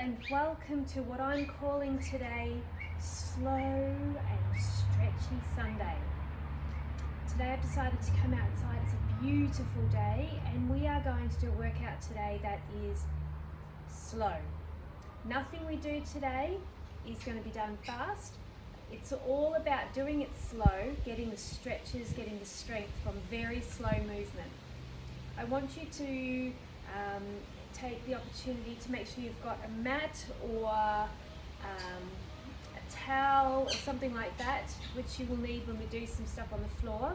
and welcome to what I'm calling today Slow and Stretchy Sunday. Today I've decided to come outside. It's a beautiful day and we are going to do a workout today that is slow. Nothing we do today is going to be done fast. It's all about doing it slow, getting the stretches, getting the strength from very slow movement. I want you to take the opportunity to make sure you've got a mat or a towel or something like that, which you will need when we do some stuff on the floor.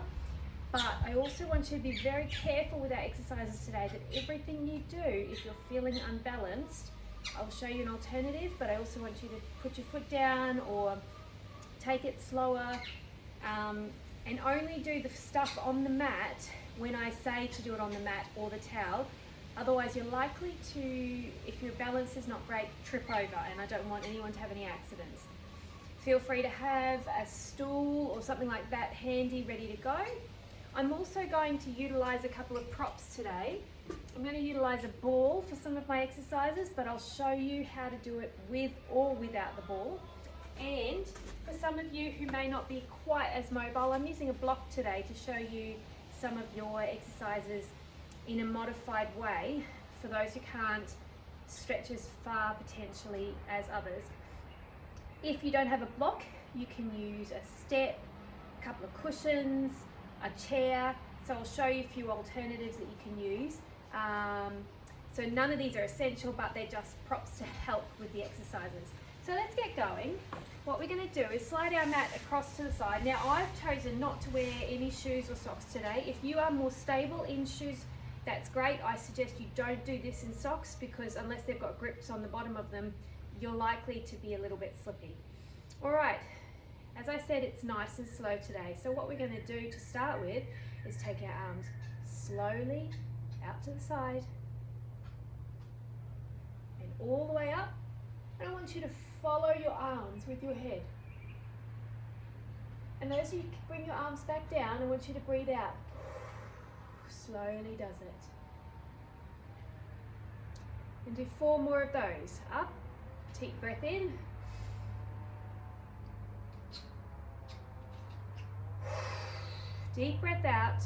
But I also want you to be very careful with our exercises today, that everything you do, if you're feeling unbalanced, I'll show you an alternative, but I also want you to put your foot down or take it slower, and only do the stuff on the mat when I say to do it on the mat or the towel. Otherwise you're likely to, if your balance is not great, trip over, and I don't want anyone to have any accidents. Feel free to have a stool or something like that handy, ready to go. I'm also going to utilize a couple of props today. I'm going to utilize a ball for some of my exercises, but I'll show you how to do it with or without the ball. And for some of you who may not be quite as mobile, I'm using a block today to show you some of your exercises in a modified way for those who can't stretch as far potentially as others. If you don't have a block, you can use a step, a couple of cushions, a chair. So I'll show you a few alternatives that you can use. So none of these are essential, but they're just props to help with the exercises. So let's get going. What we're going to do is slide our mat across to the side. Now I've chosen not to wear any shoes or socks today. If you are more stable in shoes, that's great. I suggest you don't do this in socks, because unless they've got grips on the bottom of them, you're likely to be a little bit slippy. All right, as I said, it's nice and slow today. So what we're going to do to start with is take our arms slowly out to the side and all the way up. And I want you to follow your arms with your head. And as you bring your arms back down, I want you to breathe out. Slowly does it. And do 4 more of those. Up, deep breath in. Deep breath out.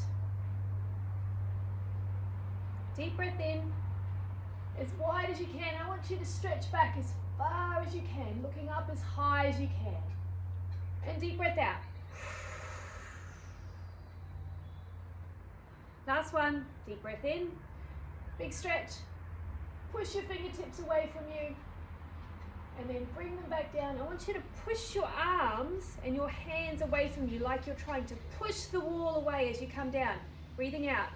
Deep breath in. As wide as you can. I want you to stretch back as far as you can, looking up as high as you can. And deep breath out. Last one, deep breath in, big stretch, push your fingertips away from you, and then bring them back down. I want you to push your arms and your hands away from you like you're trying to push the wall away as you come down. Breathing out,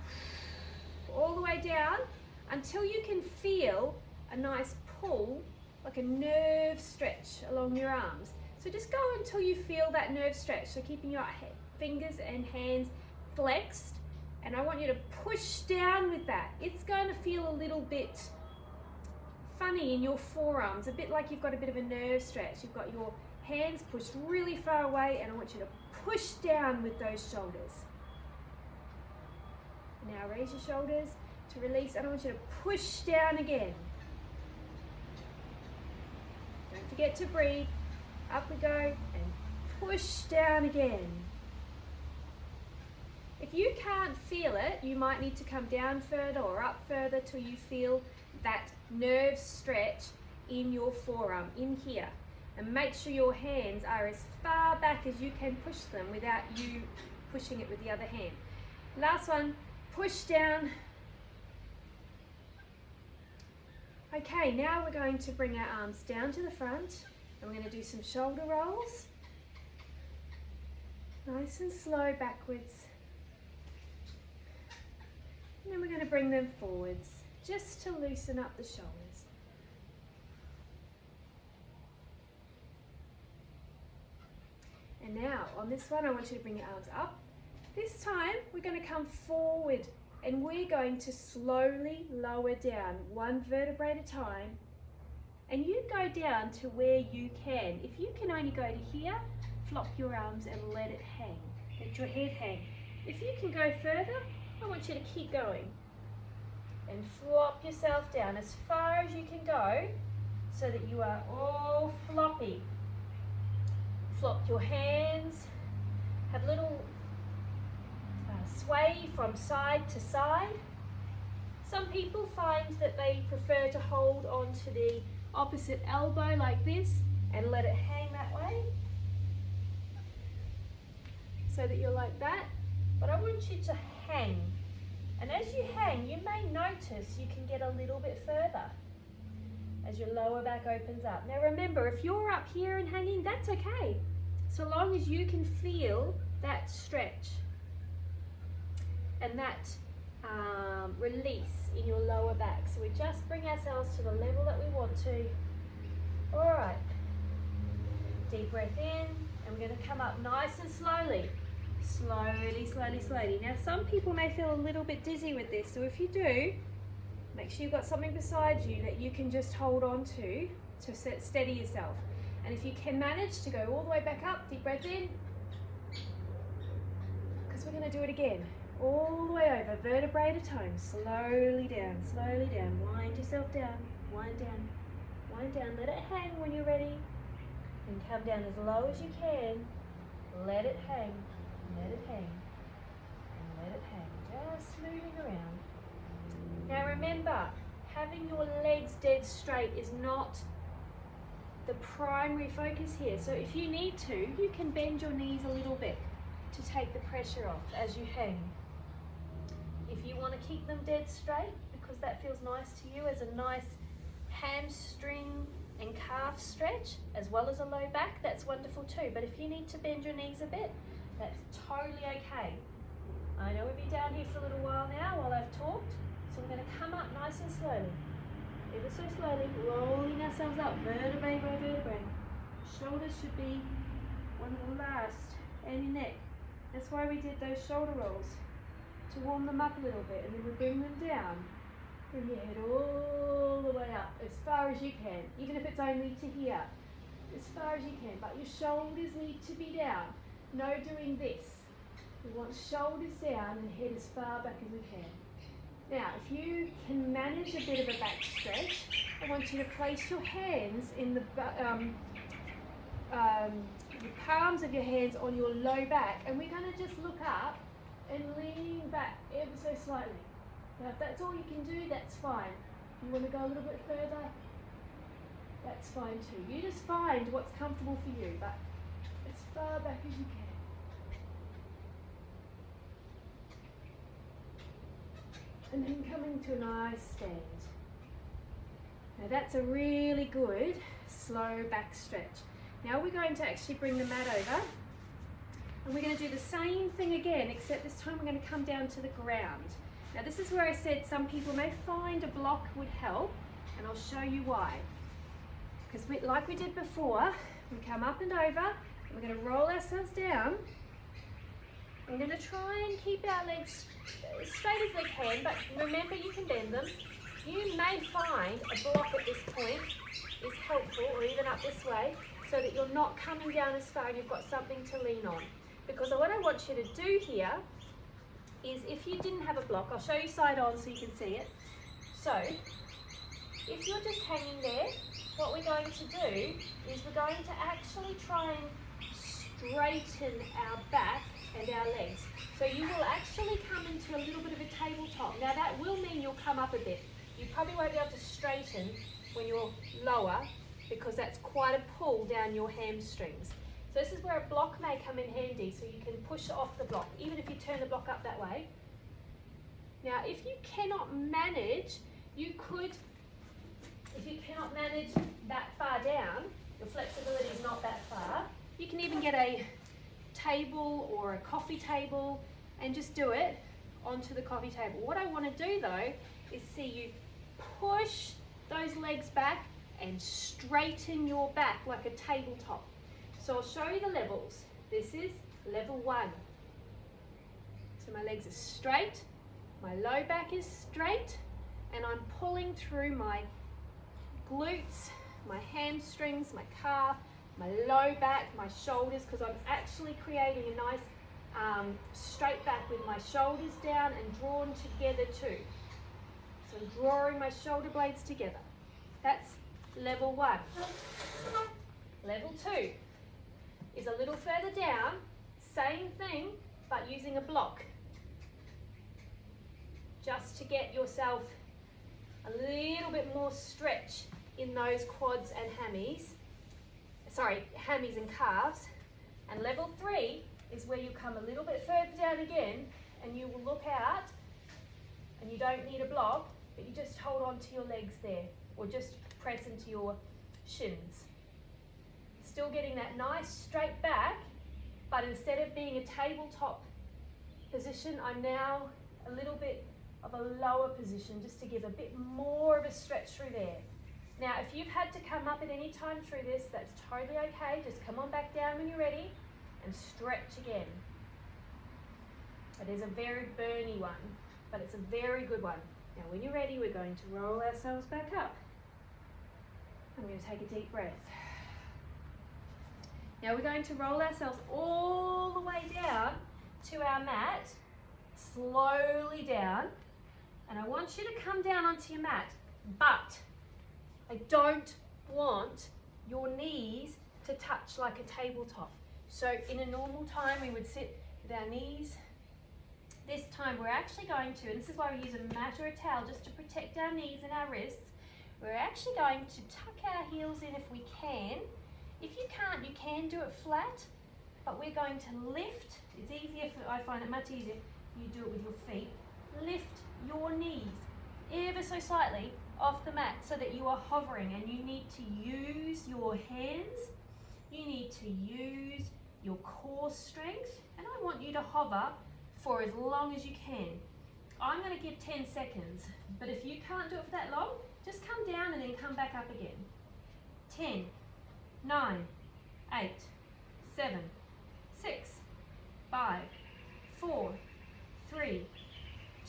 all the way down until you can feel a nice pull, like a nerve stretch along your arms. So just go until you feel that nerve stretch. So keeping your fingers and hands flexed. And I want you to push down with that. It's going to feel a little bit funny in your forearms, a bit like you've got a bit of a nerve stretch. You've got your hands pushed really far away, and I want you to push down with those shoulders. Now raise your shoulders to release, and I want you to push down again. Don't forget to breathe. Up we go, and push down again. If you can't feel it, you might need to come down further or up further till you feel that nerve stretch in your forearm, in here. And make sure your hands are as far back as you can push them without you pushing it with the other hand. Last one, push down. Okay, now we're going to bring our arms down to the front, and we're going to do some shoulder rolls. Nice and slow backwards. And then we're going to bring them forwards, just to loosen up the shoulders. And now, on this one, I want you to bring your arms up. This time, we're going to come forward, and we're going to slowly lower down, 1 vertebrae at a time. And you go down to where you can. If you can only go to here, flop your arms and let it hang. Let your head hang. If you can go further, I want you to keep going and flop yourself down as far as you can go so that you are all floppy. Flop your hands, have little sway from side to side. Some people find that they prefer to hold on to the opposite elbow like this and let it hang that way, so that you're like that. But I want you to hang. And as you hang, you may notice you can get a little bit further as your lower back opens up. Now remember, if you're up here and hanging, that's okay, so long as you can feel that stretch and that release in your lower back. So we just bring ourselves to the level that we want to. All right, deep breath in, and we're going to come up nice and slowly. Slowly, slowly, slowly. Now some people may feel a little bit dizzy with this, so if you do, make sure you've got something beside you that you can just hold on to steady yourself. And if you can manage to go all the way back up, deep breath in, because we're going to do it again. All the way over, vertebrae at a time, slowly down, wind yourself down, wind down, let it hang when you're ready, and come down as low as you can, let it hang, and let it hang, just moving around. Now remember, having your legs dead straight is not the primary focus here, so if you need to, you can bend your knees a little bit to take the pressure off as you hang. If you want to keep them dead straight, because that feels nice to you as a nice hamstring and calf stretch, as well as a low back, that's wonderful too. But if you need to bend your knees a bit, that's totally okay. I know we'll be down here for a little while now while I've talked, so we're going to come up nice and slowly, ever so slowly, rolling ourselves up, vertebrae by vertebrae. Shoulders should be one of the last, and your neck. That's why we did those shoulder rolls, to warm them up a little bit, and then we bring them down. Bring your head all the way up, as far as you can, even if it's only to here, as far as you can, but your shoulders need to be down. No doing this. We want shoulders down and head as far back as we can. Now, if you can manage a bit of a back stretch, I want you to place your hands in the palms of your hands on your low back, and we're going to just look up and lean back ever so slightly. Now if that's all you can do, that's fine. You want to go a little bit further, that's fine too. You just find what's comfortable for you, but as far back as you can. And then coming to a nice stand. Now that's a really good slow back stretch. Now we're going to actually bring the mat over, and we're going to do the same thing again, except this time we're going to come down to the ground. Now this is where I said some people may find a block would help, and I'll show you why. Because like we did before, we come up and over, and we're going to roll ourselves down. We're going to try and keep our legs as straight as they can, but remember you can bend them. You may find a block at this point is helpful, or even up this way, so that you're not coming down as far and you've got something to lean on. Because what I want you to do here is, if you didn't have a block, I'll show you side on so you can see it. So, if you're just hanging there, what we're going to do is we're going to actually try and straighten our back and our legs. So you will actually come into a little bit of a tabletop. Now that will mean you'll come up a bit. You probably won't be able to straighten when you're lower, because that's quite a pull down your hamstrings. So this is where a block may come in handy, so you can push off the block, even if you turn the block up that way. Now if you cannot manage, you could, if you cannot manage that far down, your flexibility is not that far, you can even get a table or a coffee table and just do it onto the coffee table. What I want to do though is see you push those legs back and straighten your back like a tabletop. So I'll show you the levels. This is level 1. So my legs are straight, my low back is straight, and I'm pulling through my glutes, my hamstrings, my calf, my low back, my shoulders, because I'm actually creating a nice straight back with my shoulders down and drawn together too. So I'm drawing my shoulder blades together. That's level 1. Level 2 is a little further down, same thing, but using a block. Just to get yourself a little bit more stretch in those quads and hammies. Sorry, hammies and calves. And level 3 is where you come a little bit further down again, and you will look out, and you don't need a block, but you just hold on to your legs there, or just press into your shins. Still getting that nice straight back, but instead of being a tabletop position, I'm now a little bit of a lower position, just to give a bit more of a stretch through there. Now, if you've had to come up at any time through this, that's totally okay. Just come on back down when you're ready and stretch again. It is a very burny one, but it's a very good one. Now, when you're ready, we're going to roll ourselves back up. I'm going to take a deep breath. Now, we're going to roll ourselves all the way down to our mat, slowly down. And I want you to come down onto your mat, but I don't want your knees to touch like a tabletop. So in a normal time, we would sit with our knees. This time we're actually going to, and this is why we use a mat or a towel just to protect our knees and our wrists, we're actually going to tuck our heels in if we can. If you can't, you can do it flat, but we're going to lift. It's easier, I find it much easier if you do it with your feet. Lift your knees ever so slightly off the mat so that you are hovering, and you need to use your hands, you need to use your core strength, and I want you to hover for as long as you can. I'm going to give 10 seconds, but if you can't do it for that long, just come down and then come back up again. 10, 9, 8, 7, 6, 5, 4, 3,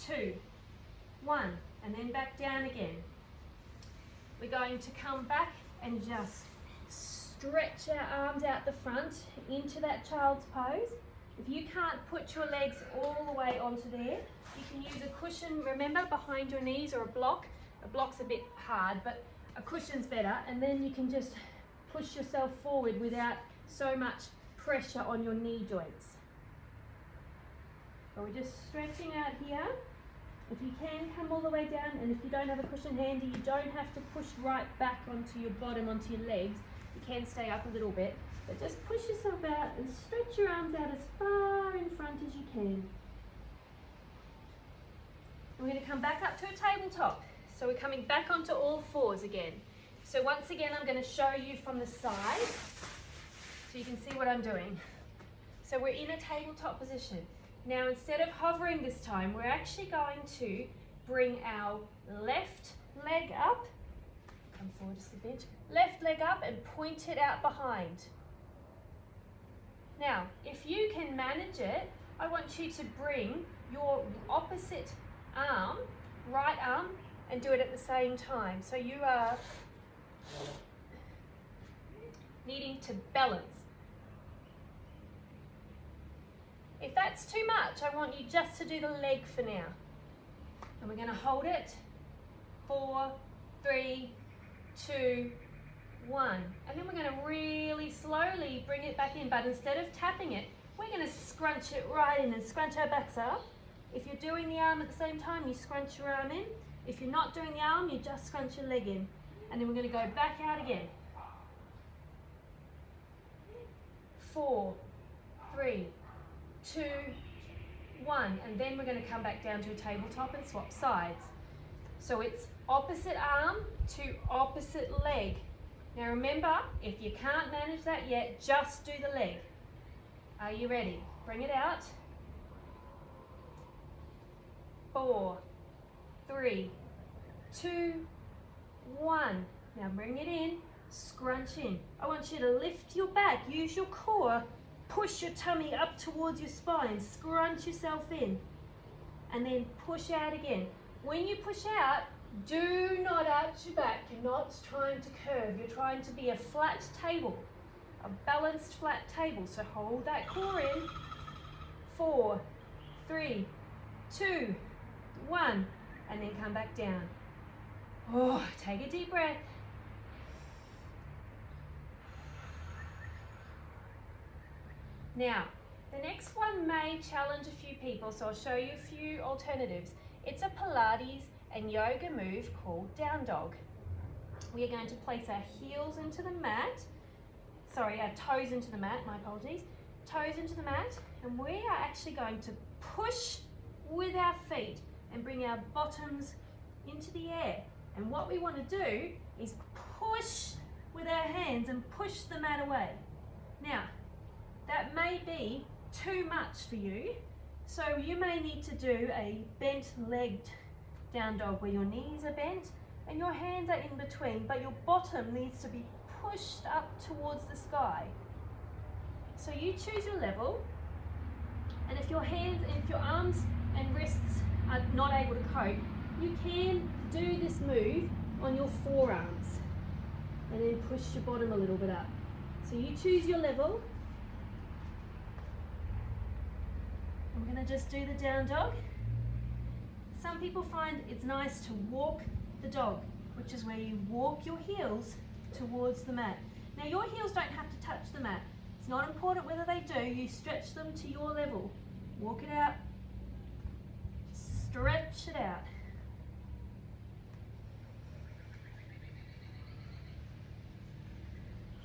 2, 1, and then back down again. We're going to come back and just stretch our arms out the front into that child's pose. If you can't put your legs all the way onto there, you can use a cushion, remember, behind your knees, or a block. A block's a bit hard, but a cushion's better, and then you can just push yourself forward without so much pressure on your knee joints. So we're just stretching out here. If you can, come all the way down, and if you don't have a cushion handy, you don't have to push right back onto your bottom, onto your legs. You can stay up a little bit, but just push yourself out and stretch your arms out as far in front as you can. We're going to come back up to a tabletop. So we're coming back onto all fours again. So once again, I'm going to show you from the side so you can see what I'm doing. So we're in a tabletop position. Now, instead of hovering this time, we're actually going to bring our left leg up. Come forward just a bit. Left leg up and point it out behind. Now, if you can manage it, I want you to bring your opposite arm, right arm, and do it at the same time. So you are needing to balance. If that's too much, I want you just to do the leg for now. And we're going to hold it. 4, 3, 2, 1. And then we're going to really slowly bring it back in. But instead of tapping it, we're going to scrunch it right in and scrunch our backs up. If you're doing the arm at the same time, you scrunch your arm in. If you're not doing the arm, you just scrunch your leg in. And then we're going to go back out again. 4, 3, 2, 1, and then we're going to come back down to a tabletop and swap sides. So it's opposite arm to opposite leg. Now remember, if you can't manage that yet, just do the leg. Are you ready? Bring it out. 4, 3, 2, 1. Now bring it in, scrunch in. I want you to lift your back, use your core. Push your tummy up towards your spine, scrunch yourself in, and then push out again. When you push out, do not arch your back. You're not trying to curve. You're trying to be a flat table, a balanced flat table. So hold that core in. 4, 3, 2, 1, and then come back down. Oh, take a deep breath. Now, the next one may challenge a few people, so I'll show you a few alternatives. It's a Pilates and yoga move called down dog. We are going to place our heels into the mat, our toes into the mat, my apologies, toes into the mat, and we are actually going to push with our feet and bring our bottoms into the air. And what we want to do is push with our hands and push the mat away. Now, that may be too much for you, so you may need to do a bent-legged down dog where your knees are bent and your hands are in between, but your bottom needs to be pushed up towards the sky. So you choose your level, and if your arms and wrists are not able to cope, you can do this move on your forearms and then push your bottom a little bit up. So you choose your level. I'm going to just do the down dog. Some people find it's nice to walk the dog, which is where you walk your heels towards the mat. Now your heels don't have to touch the mat. It's not important whether they do. You stretch them to your level. Walk it out. Stretch it out.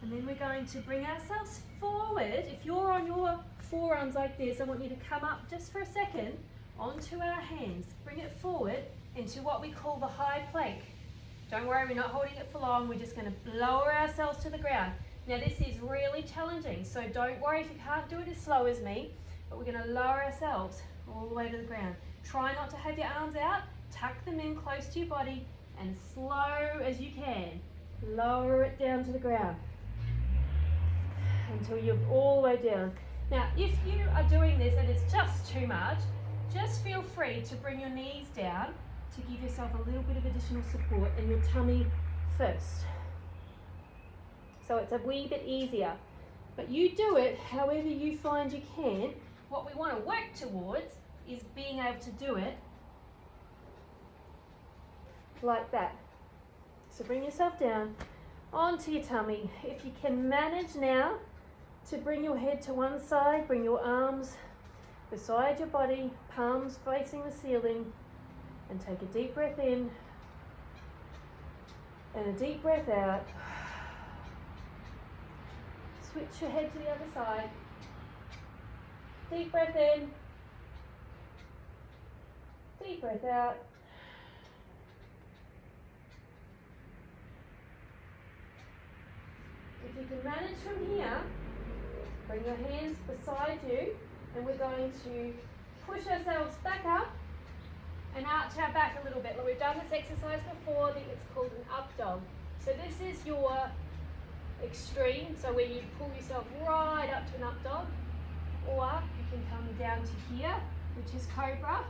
And then we're going to bring ourselves forward. If you're on your forearms like this, I want you to come up just for a second onto our hands. Bring it forward into what we call the high plank. Don't worry, we're not holding it for long. We're just going to lower ourselves to the ground. Now this is really challenging, so don't worry if you can't do it as slow as me, but we're going to lower ourselves all the way to the ground. Try not to have your arms out. Tuck them in close to your body and slow as you can. Lower it down to the ground until you're all the way down. Now, if you are doing this and it's just too much, just feel free to bring your knees down to give yourself a little bit of additional support and your tummy first. So it's a wee bit easier. But you do it however you find you can. What we want to work towards is being able to do it like that. So bring yourself down onto your tummy. If you can manage now to bring your head to one side, bring your arms beside your body, palms facing the ceiling, and take a deep breath in and a deep breath out. Switch your head to the other side. Deep breath in, deep breath out. If you can manage from here, bring your hands beside you, and we're going to push ourselves back up and arch our back a little bit. We've done this exercise before. It's called an up dog. So this is your extreme, so where you pull yourself right up to an up dog, or you can come down to here, which is cobra.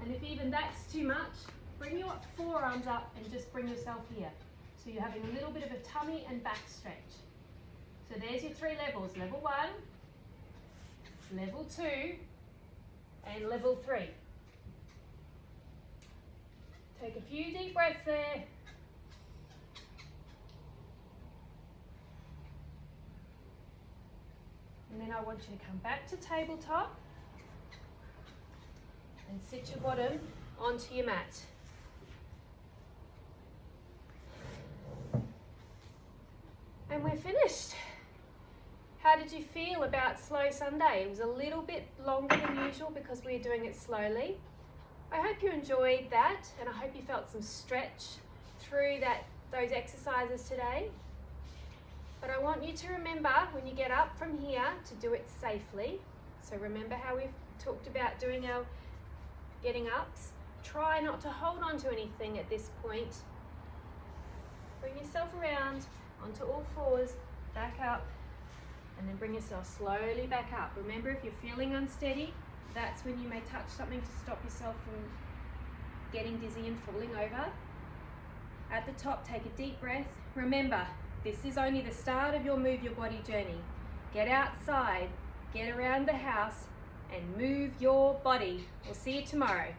And if even that's too much, bring your forearms up and just bring yourself here. So you're having a little bit of a tummy and back stretch. So there's your three levels: level 1, level 2, and level 3. Take a few deep breaths there. And then I want you to come back to tabletop and sit your bottom onto your mat. And we're finished. How did you feel about Slow Sunday? It was a little bit longer than usual because we're doing it slowly. I hope you enjoyed that, and I hope you felt some stretch through those exercises today. But I want you to remember when you get up from here to do it safely. So remember how we've talked about doing our getting ups. Try not to hold on to anything at this point. Bring yourself around onto all fours, back up, and then bring yourself slowly back up. Remember, if you're feeling unsteady, that's when you may touch something to stop yourself from getting dizzy and falling over. At the top, take a deep breath. Remember, this is only the start of your Move Your Body journey. Get outside, get around the house, and move your body. We'll see you tomorrow.